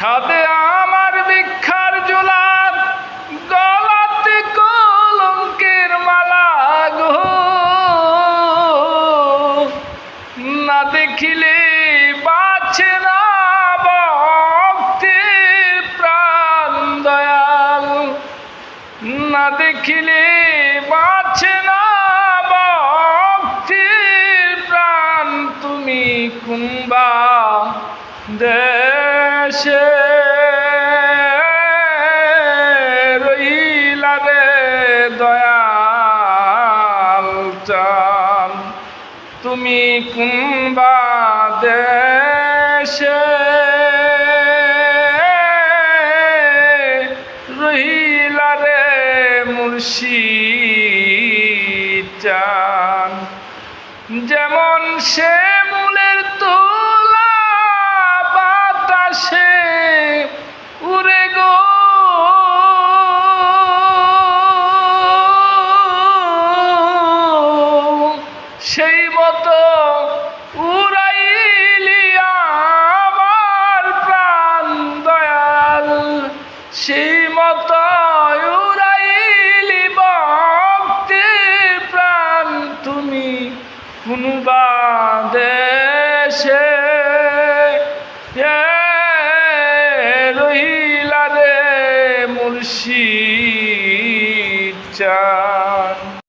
খাদে আমার ভিক্ষার জোলার, গলাতে কলঙ্কের মালা গো। না দেখিলে বাঁচে না ভক্তের প্রাণ দয়াল, না দেখিলে বাঁচে না ভক্তের প্রাণ। তুমি কুম্বা দেশে রইলা রে দয়াল চান, তুমি কুম্বা দেশে রইলা রে মুর্শিদ চান। যেমন সে মূলের তোলা বাতাসে উড়ে গো, সেই মতো উড়াইলি আমার প্রাণ দয়াল, সেই মতো